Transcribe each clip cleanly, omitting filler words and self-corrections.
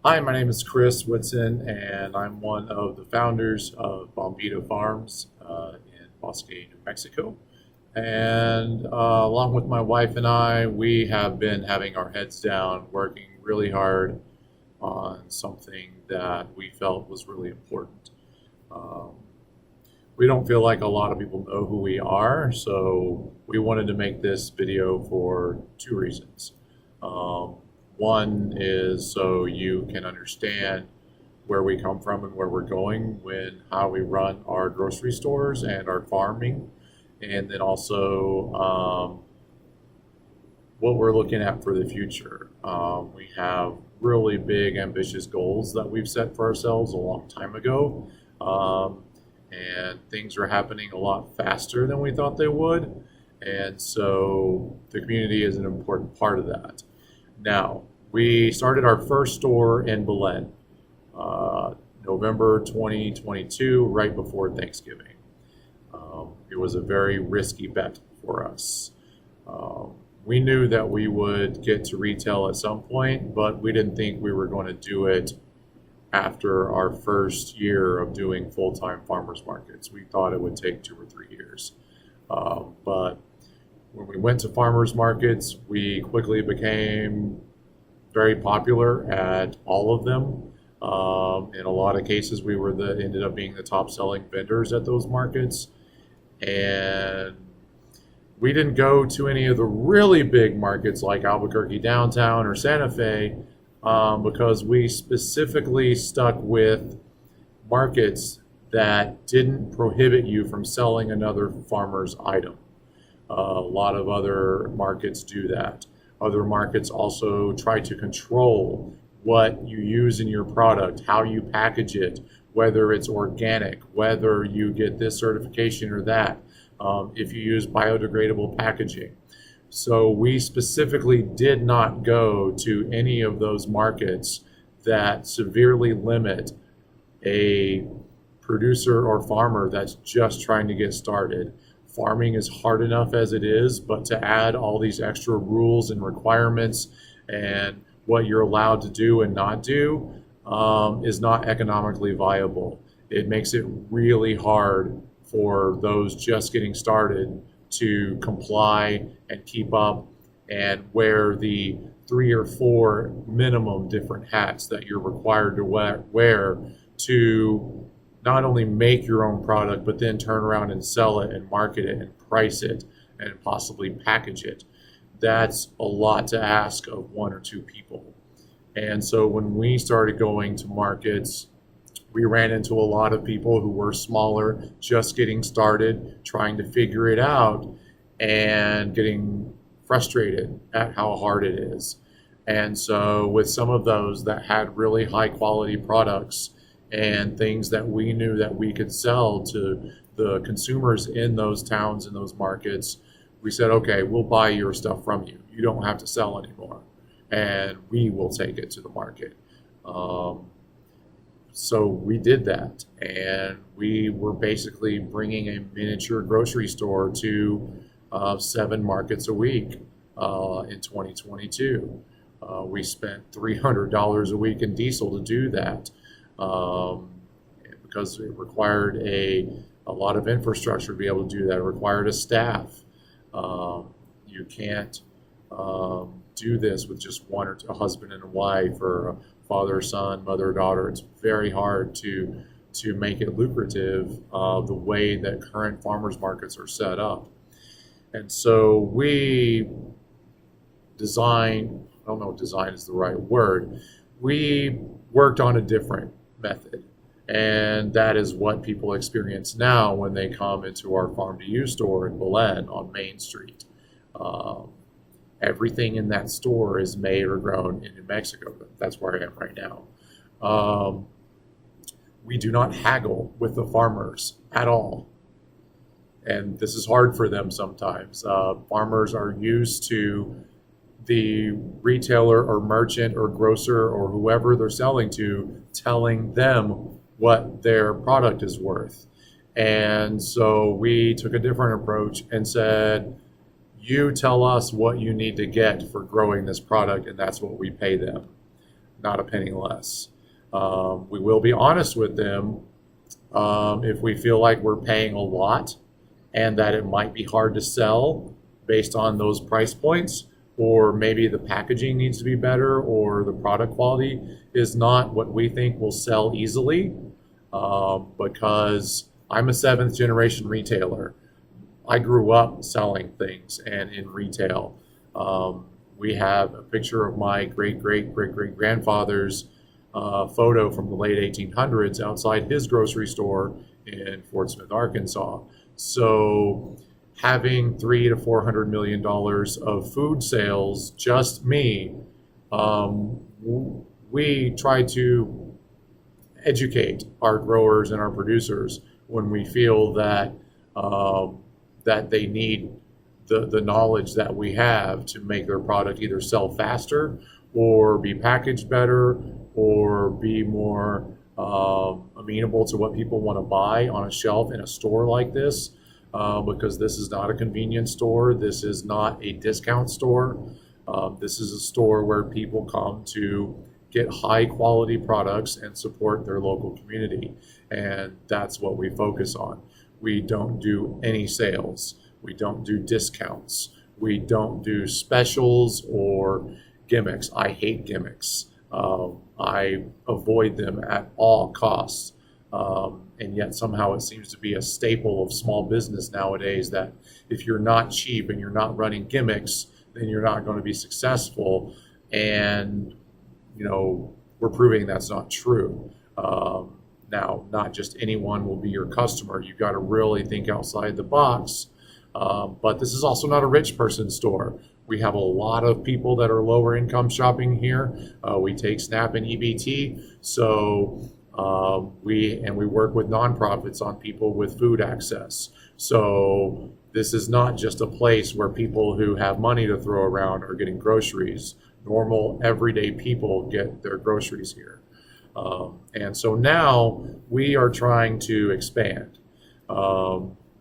Hi, my name is Chris Whitson, and I'm one of the founders of Bombito Farms in Bosque, New Mexico. And along with my wife and I, we have been having our heads down, working really hard on something that we felt was really important. Um, we don't feel like a lot of people know who we are, so we wanted to make this video for two reasons. Um, One is so you can understand where we come from and where we're going when how we run our grocery stores and our farming, and then also what we're looking at for the future. We have really big, ambitious goals that we've set for ourselves a long time ago, um, and things are happening a lot faster than we thought they would, and so the community is an important part of that. Now, we started our first store in Belen, uh, November 2022, right before Thanksgiving. It was a very risky bet for us. Um, we knew that we would get to retail at some point, but we didn't think we were going to do it after our first year of doing full-time farmers markets. We thought it would take 2 or 3 years. But when we went to farmers markets, we quickly became very popular at all of them. In a lot of cases, we were the ended up being the top selling vendors at those markets. And we didn't go to any of the really big markets like Albuquerque downtown or Santa Fe because we specifically stuck with markets that didn't prohibit you from selling another farmer's item. A lot of other markets do that. Other markets also try to control what you use in your product, how you package it, whether it's organic, whether you get this certification or that, if you use biodegradable packaging. So we specifically did not go to any of those markets that severely limit a producer or farmer that's just trying to get started. Farming is hard enough as it is, but to add all these extra rules and requirements and what you're allowed to do and not do is not economically viable. It makes it really hard for those just getting started to comply and keep up and wear the 3 or 4 minimum different hats that you're required to wear to not only make your own product, but then turn around and sell it and market it and price it and possibly package it. That's a lot to ask of 1 or 2 people. And so when we started going to markets, we ran into a lot of people who were smaller, just getting started, trying to figure it out, and getting frustrated at how hard it is. And so with some of those that had really high quality products and things that we knew that we could sell to the consumers in those towns and those markets, we said, okay, we'll buy your stuff from you. You don't have to sell anymore, and we will take it to the market. So we did that, and we were basically bringing a miniature grocery store to 7 markets a week in 2022. We spent $300 a week in diesel to do that um, because it required a lot of infrastructure to be able to do that. It required a staff. You can't do this with just one or two, a husband and a wife, or a father, son, mother, daughter. It's very hard to make it lucrative the way that current farmers markets are set up. And so we design, I don't know if design is the right word, we worked on a different method. And that is what people experience now when they come into our farm to you store in Belen on Main Street. Um, Everything in that store is made or grown in New Mexico. That's where I am right now. Um, we do not haggle with the farmers at all. And this is hard for them sometimes. Farmers are used to the retailer or merchant or grocer or whoever they're selling to telling them what their product is worth. And so we took a different approach and said, you tell us what you need to get for growing this product, and that's what we pay them. not a penny less. We will be honest with them if we feel like we're paying a lot and that it might be hard to sell based on those price points, or maybe the packaging needs to be better, or the product quality is not what we think will sell easily. Because I'm a seventh generation retailer. I grew up selling things and in retail. We have a picture of my great great great great grandfather's photo from the late 1800s outside his grocery store in Fort Smith, Arkansas. So having $300 to $400 million of food sales, just me, we try to educate our growers and our producers when we feel that that they need the knowledge that we have to make their product either sell faster or be packaged better or be more amenable to what people want to buy on a shelf in a store like this, because this is not a convenience store. This is not a discount store. This is a store where people come to get high quality products and support their local community. And that's what we focus on. We don't do any sales. We don't do discounts. We don't do specials or gimmicks. I hate gimmicks. I avoid them at all costs. And yet somehow it seems to be a staple of small business nowadays that if you're not cheap and you're not running gimmicks, then you're not going to be successful. And, you know, we're proving that's not true. Now, not just anyone will be your customer. You've got to really think outside the box. But this is also not a rich person store. We have a lot of people that are lower income shopping here. We take SNAP and EBT. So we work with nonprofits on people with food access. So this is not just a place where people who have money to throw around are getting groceries. Normal, everyday people get their groceries here. And so now we are trying to expand.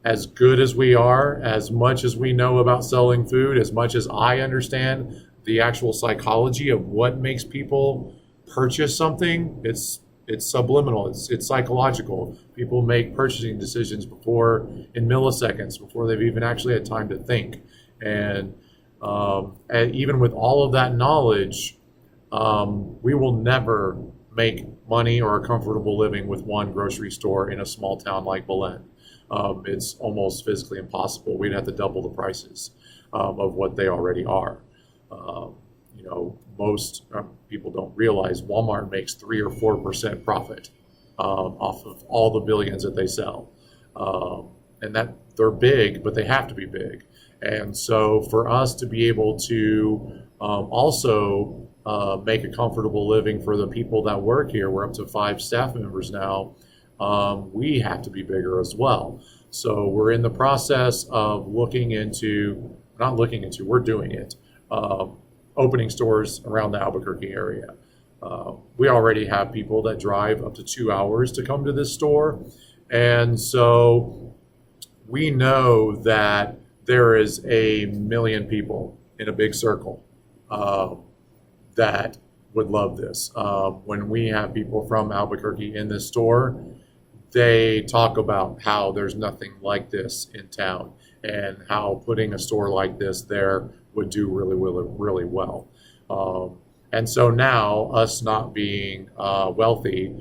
As good as we are, as much as we know about selling food, as much as I understand the actual psychology of what makes people purchase something, it's subliminal, it's psychological. People make purchasing decisions in milliseconds before they've even actually had time to think. And even with all of that knowledge, we will never make money or a comfortable living with one grocery store in a small town like Belen. It's almost physically impossible. We'd have to double the prices of what they already are. You know, most people don't realize Walmart makes 3 or 4% profit off of all the billions that they sell. And that they're big, but they have to be big. And so for us to be able to also make a comfortable living for the people that work here, we're up to 5 staff members now, we have to be bigger as well. So we're in the process of we're doing it, opening stores around the Albuquerque area. We already have people that drive up to 2 hours to come to this store. And so we know that there is 1 million people in a big circle that would love this. When we have people from Albuquerque in this store, they talk about how there's nothing like this in town and how putting a store like this there would do really, really, really well. And so now, us not being wealthy,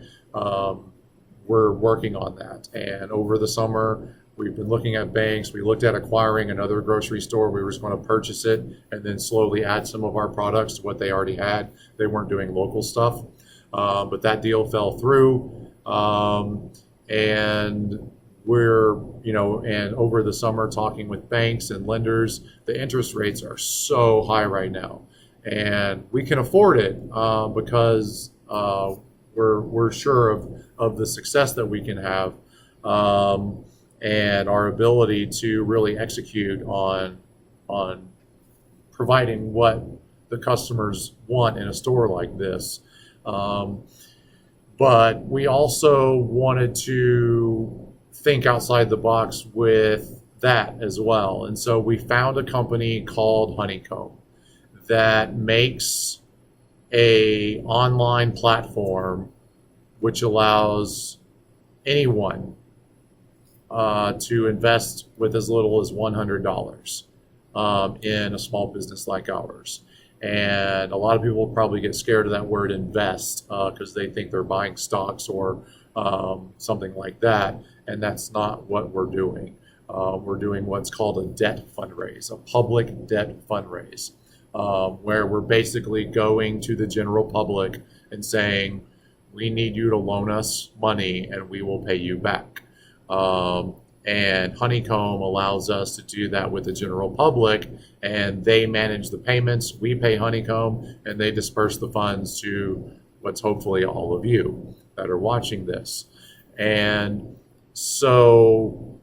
we're working on that. And over the summer, we've been looking at banks. We looked at acquiring another grocery store. We were just going to purchase it and then slowly add some of our products to what they already had. They weren't doing local stuff, but that deal fell through. And we're, and over the summer talking with banks and lenders, the interest rates are so high right now. And we can afford it because we're sure of the success that we can have. And our ability to really execute on providing what the customers want in a store like this. But we also wanted to think outside the box with that as well. And so we found a company called Honeycomb that makes a online platform which allows anyone to invest with as little as $100 in a small business like ours. And a lot of people probably get scared of that word invest because they think they're buying stocks or something like that. And that's not what we're doing. We're doing what's called a debt fundraise, a public debt fundraise, where we're basically going to the general public and saying, we need you to loan us money and we will pay you back. And Honeycomb allows us to do that with the general public, and they manage the payments. We pay Honeycomb, and they disperse the funds to what's hopefully all of you that are watching this. And so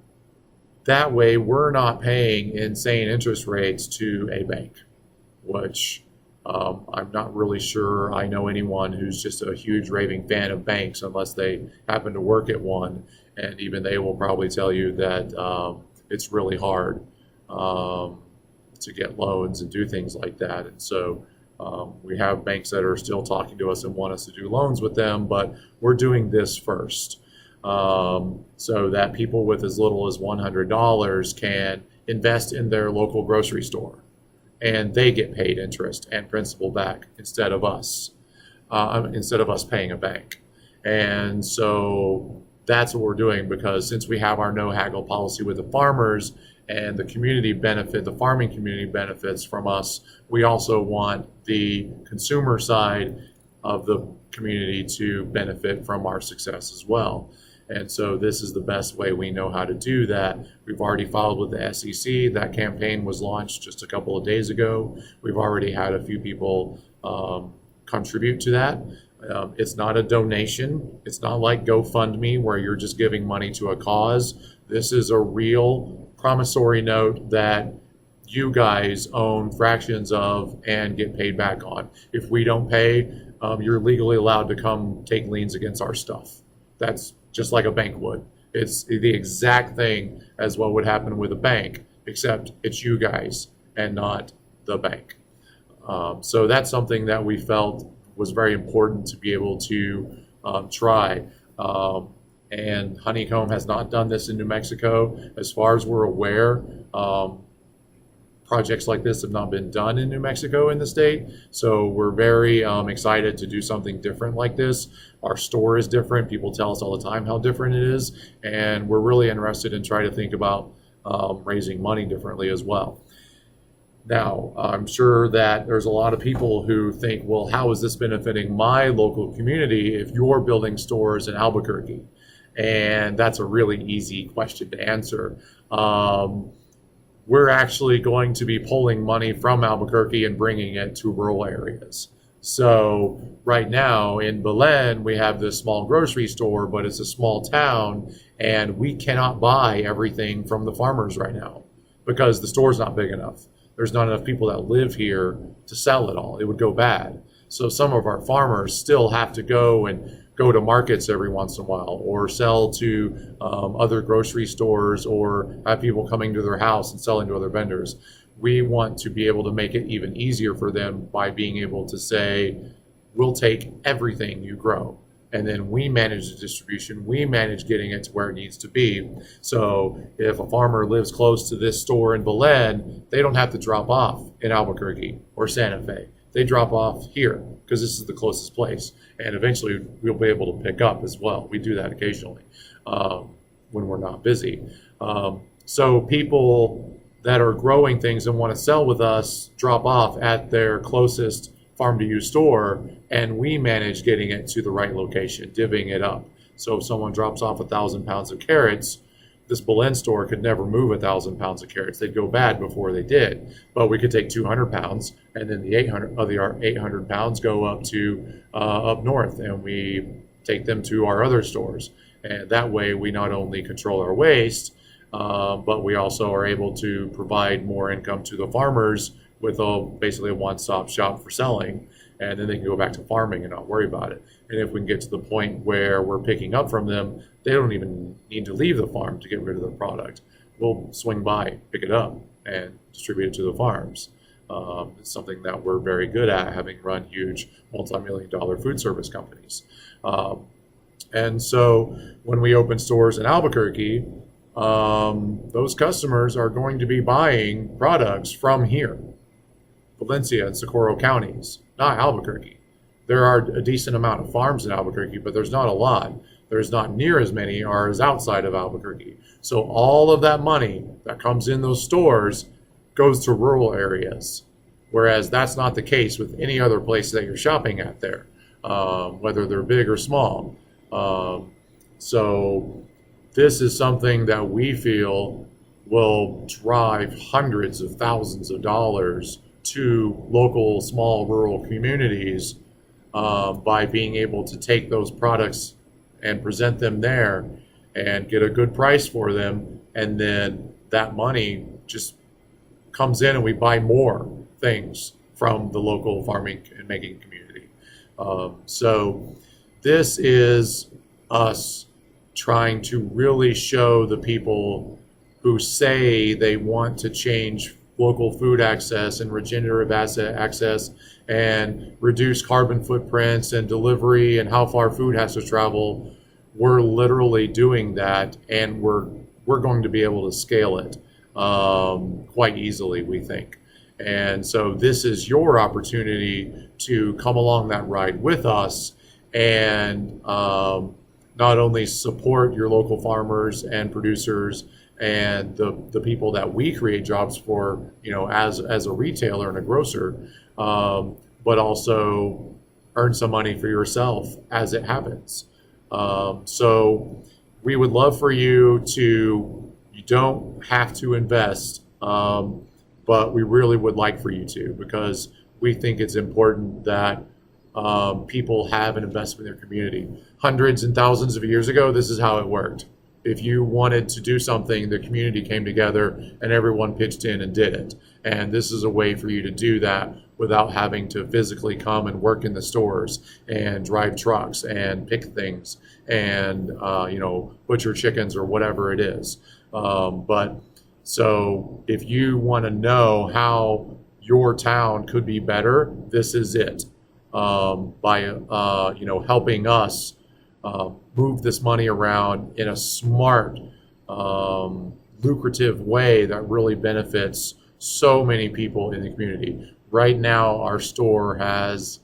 that way, we're not paying insane interest rates to a bank, which I'm not really sure I know anyone who's just a huge raving fan of banks unless they happen to work at one. And even they will probably tell you that it's really hard to get loans and do things like that. And so we have banks that are still talking to us and want us to do loans with them, but we're doing this first so that people with as little as $100 can invest in their local grocery store. And they get paid interest and principal back instead of us paying a bank. And so that's what we're doing, because since we have our no haggle policy with the farmers and the farming community benefits from us, we also want the consumer side of the community to benefit from our success as well. And so this is the best way we know how to do that. We've already filed with the SEC. That campaign was launched just a couple of days ago. We've already had a few people contribute to that. It's not a donation. It's not like GoFundMe where you're just giving money to a cause. This is a real promissory note that you guys own fractions of and get paid back on. If we don't pay, you're legally allowed to come take liens against our stuff. That's just like a bank would. It's the exact thing as what would happen with a bank, except it's you guys and not the bank. So that's something that we felt was very important to be able to try. And Honeycomb has not done this in New Mexico. As far as we're aware, projects like this have not been done in New Mexico in the state. So we're very excited to do something different like this. Our store is different. People tell us all the time how different it is. And we're really interested in trying to think about raising money differently as well. Now, I'm sure that there's a lot of people who think, well, how is this benefiting my local community if you're building stores in Albuquerque? And that's a really easy question to answer. We're actually going to be pulling money from Albuquerque and bringing it to rural areas. So right now in Belen, we have this small grocery store, but it's a small town, and we cannot buy everything from the farmers right now because the store's not big enough. There's not enough people that live here to sell it all. It would go bad. So some of our farmers still have to go to markets every once in a while, or sell to other grocery stores, or have people coming to their house and selling to other vendors. We want to be able to make it even easier for them by being able to say, we'll take everything you grow, and then we manage the distribution. We manage getting it to where it needs to be. So if a farmer lives close to this store in Belen, they don't have to drop off in Albuquerque or Santa Fe. They drop off here because this is the closest place. And eventually we'll be able to pick up as well. We do that occasionally when we're not busy. So people that are growing things and want to sell with us drop off at their closest farm to use store, and we manage getting it to the right location, divvying it up. So if someone drops off 1,000 pounds of carrots, this Belen store could never move 1,000 pounds of carrots. They'd go bad before they did. But we could take 200 pounds, and then the 800 pounds go up to up north, and we take them to our other stores. And that way, we not only control our waste, but we also are able to provide more income to the farmers with basically a one-stop shop for selling, and then they can go back to farming and not worry about it. And if we can get to the point where we're picking up from them, they don't even need to leave the farm to get rid of the product. We'll swing by, pick it up, and distribute it to the farms. It's something that we're very good at, having run huge multi-million-dollar food service companies. And so when we open stores in Albuquerque, those customers are going to be buying products from here, Valencia and Socorro counties, not Albuquerque. There are a decent amount of farms in Albuquerque, but there's not a lot. There's not near as many as outside of Albuquerque. So all of that money that comes in those stores goes to rural areas, whereas that's not the case with any other place that you're shopping at there, whether they're big or small. So this is something that we feel will drive hundreds of thousands of dollars to local small rural communities by being able to take those products and present them there and get a good price for them, and then that money just comes in and we buy more things from the local farming and making community. So this is us trying to really show the people who say they want to change local food access and regenerative asset access and reduce carbon footprints and delivery and how far food has to travel. We're literally doing that, and we're going to be able to scale it quite easily, we think. And so this is your opportunity to come along that ride with us and not only support your local farmers and producers and the people that we create jobs for, as a retailer and a grocer, but also earn some money for yourself as it happens. So we would love for you don't have to invest, but we really would like for you to, because we think it's important that people have an investment in their community. Hundreds and thousands of years ago, this is how it worked. If you wanted to do something, the community came together and everyone pitched in and did it. And this is a way for you to do that without having to physically come and work in the stores and drive trucks and pick things and butcher chickens or whatever it is. But so if you want to know how your town could be better, this is it. By helping us move this money around in a smart, lucrative way that really benefits so many people in the community. Right now, our store has,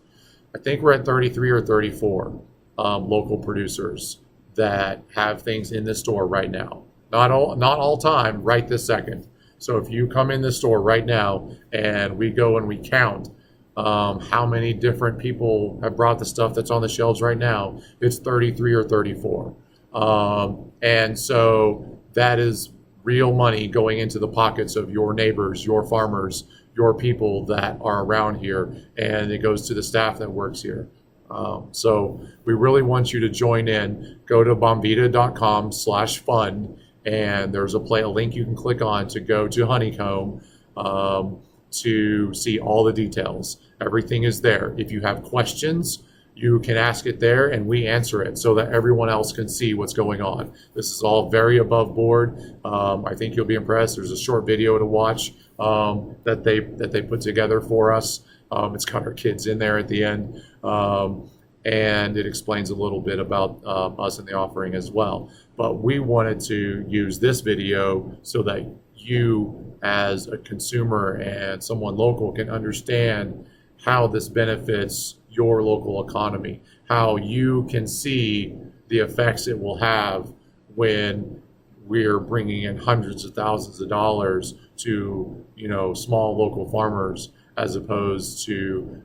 I think we're at 33 or 34 local producers that have things in the store right now. Not all time, right this second. So if you come in the store right now and we go and we count how many different people have brought the stuff that's on the shelves right now, it's 33 or 34. And so that is real money going into the pockets of your neighbors, your farmers, your people that are around here, and it goes to the staff that works here. So we really want you to join in. Go to bombvita.com/fund, and there's a link you can click on to go to Honeycomb to see all the details. Everything is there. If you have questions, you can ask it there and we answer it so that everyone else can see what's going on. This is all very above board. I think you'll be impressed. There's a short video to watch that they put together for us. It's got our kids in there at the end. And it explains a little bit about us and the offering as well. But we wanted to use this video so that you as a consumer and someone local can understand how this benefits your local economy, how you can see the effects it will have when we're bringing in hundreds of thousands of dollars to, small local farmers, as opposed to,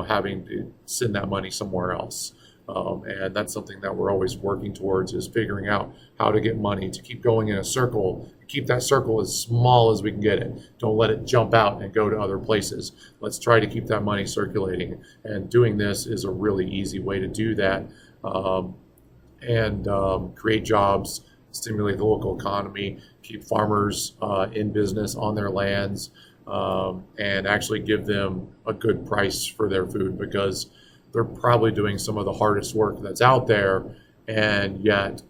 having to send that money somewhere else. And that's something that we're always working towards, is figuring out how to get money to keep going in a circle, keep that circle as small as we can get it. Don't let it jump out and go to other places. Let's try to keep that money circulating. And doing this is a really easy way to do that, and create jobs, stimulate the local economy, keep farmers in business on their lands, and actually give them a good price for their food, because they're probably doing some of the hardest work that's out there, and yet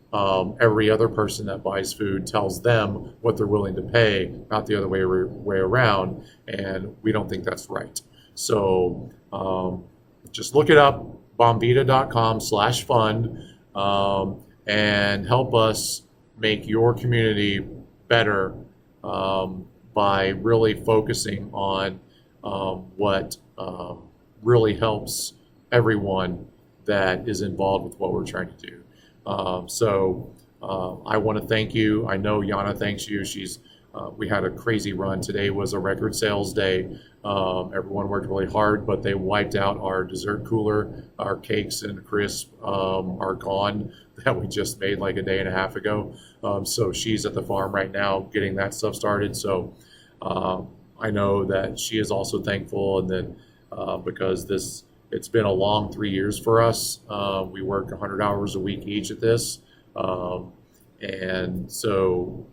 every other person that buys food tells them what they're willing to pay, not the other way around, and we don't think that's right. So just look it up, bombita.com/fund, and help us make your community better by really focusing on what really helps everyone that is involved with what we're trying to do. I want to thank you. I know Yana thanks you. We had a crazy run. Today was a record sales day. Everyone worked really hard, but they wiped out our dessert cooler. Our cakes and crisp are gone that we just made like a day and a half ago. So she's at the farm right now getting that stuff started. So I know that she is also thankful, and then because it's been a long 3 years for us. We work 100 hours a week each at this. And so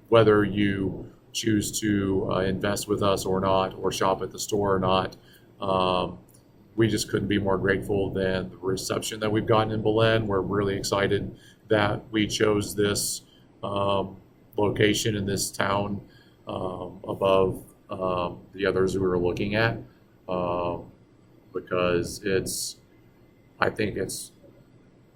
whether you choose to invest with us or not, or shop at the store or not, we just couldn't be more grateful than the reception that we've gotten in Belen. We're really excited that we chose this location in this town above the others we were looking at, because I think it's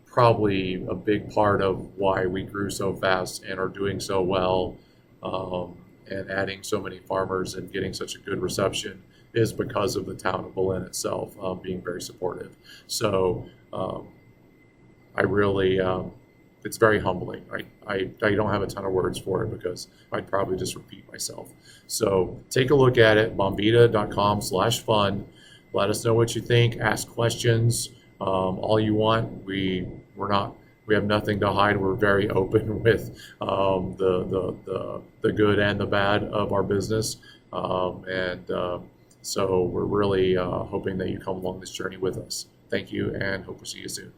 probably a big part of why we grew so fast and are doing so well, and adding so many farmers and getting such a good reception is because of the town of Belen itself being very supportive. So I really, it's very humbling. I don't have a ton of words for it because I'd probably just repeat myself. So take a look at it, bombita.com/fund. Let us know what you think. Ask questions, all you want. We have nothing to hide. We're very open with the good and the bad of our business, so we're really hoping that you come along this journey with us. Thank you, and hope to see you soon.